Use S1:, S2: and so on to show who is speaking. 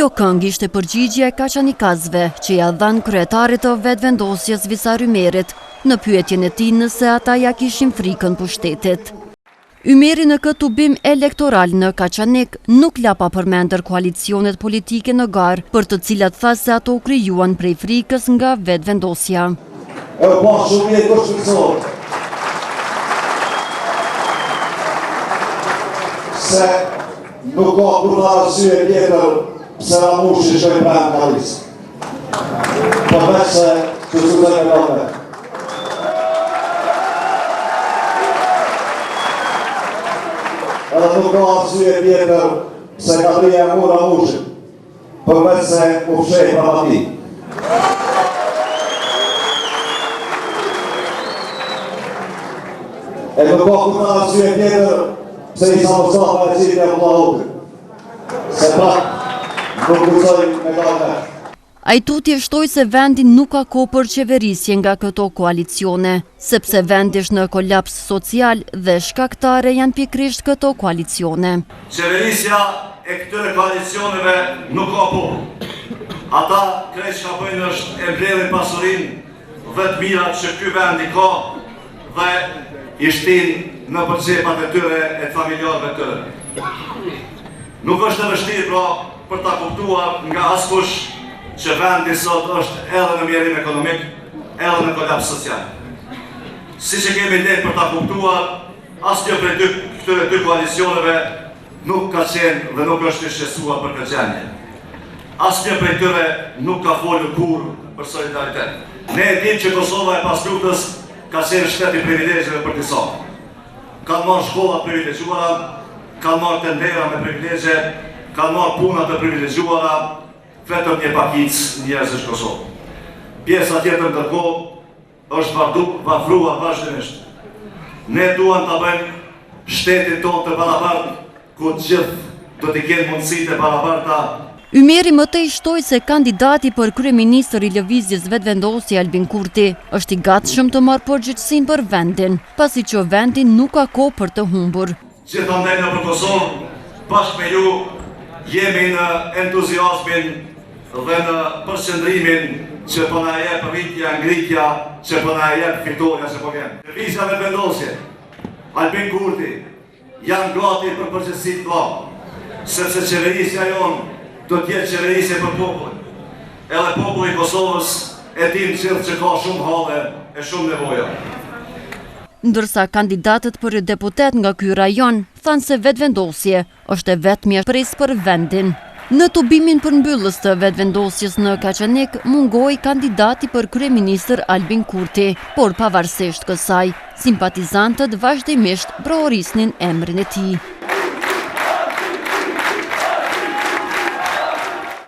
S1: Kjo këngë ishte përgjigje e kaçanikazëve që ja dhanë kryetarit të vetëvendosjes Visar Ymerit në pyetjen e tij nëse ata ja kishin frikën pushtetit. Ymeri në këtë tubim elektoral në Kaçanik nuk la pa përmendër koalicionet politike në garë, për të cilat tha se ato u krijuan prej frikës nga vetëvendosja.
S2: Se nuk ka kur në arsye tjetër pse Ramushi që e pranë kalisë. Përveç se të zutën e kone. Edhe nuk ka arsye tjetër pse ka rrije mu Ramushi. Përveç se u fshej për ati. E nuk ka kur në arsye tjetër pse i sa Mustafa e cilë e Vlahotit. Se pak nuk gëzoj me gale.
S1: Ai tutje shtoi se vendi nuk ka kohë për qeverisje nga këto koalicione, sepse vendi është në kolaps social dhe shkaktare janë pikërisht këto koalicione.
S3: Qeverisja e këtyre koalicioneve nuk ka kohë. Ata krejt që ka bëjnë është e mbledhin pasurinë dhe të mirat që ky vendi ka dhe i shtin në përqepat e tyre e të familjarëve të tyre. Nuk është e vështirë pra për ta kuptuar nga askush që vendi sot është edhe në mjerim ekonomik, edhe në kolaps social. Si që kemi ndetë për ta kuptuar, asnjë prej këtyre dy koalicioneve nuk ka qenë dhe nuk është i shqetësuar për këtë gjendje. Asnjë prej tyre nuk ka folur kurrë për solidaritet. Ne e dimë që Kosova e pas luftës ka qenë shtet i privilegjeve për disa. Kanë marrë shkolla privilegjuara, kanë marrë tendera me privilegje, kanë marrë puna të privilegjuara, vetëm një pakic njerëzish Kosovë. Pjesa tjetër ndërkohë është varfruar vazhdimisht. Ne duam ta bëjmë shtetin tonë të barabartë, ku të gjithë do të kenë mundësitë e barabarta.
S1: Ymeri më tej shtoi se kandidati për kryeministër i lëvizjes vetëvendosje Albin Kurti është i gatshëm të marrë përgjegjësinë për vendin, pasi që vendi nuk ka kohë për të humbur.
S3: Gjithandaj në Kosovë, bashkë me ju, jemi në entuziazmin dhe në përqendrimin që po na jep rritja, ngritja, që po na jep fitoria që po vjen. Lëvizja vetëvendosje, Albin Kurti, janë gati për përgjegjësi të madhe, sepse qeverisja jonë do t'jetë qeverisje për popullin. Edhe populli i Kosovës e dim gjithë që ka shumë halle e shumë nevoja.
S1: Ndërsa kandidatët për deputet nga ky rajon thanë se vetëvendosje është e vetmja presë për vendin. Në tubimin përmbyllës të vetëvendosjes në Kaçanik mungoi kandidati për kryeministër Albin Kurti, por pavarësisht kësaj, simpatizantët vazhdimisht prohorisnin emrin e tij.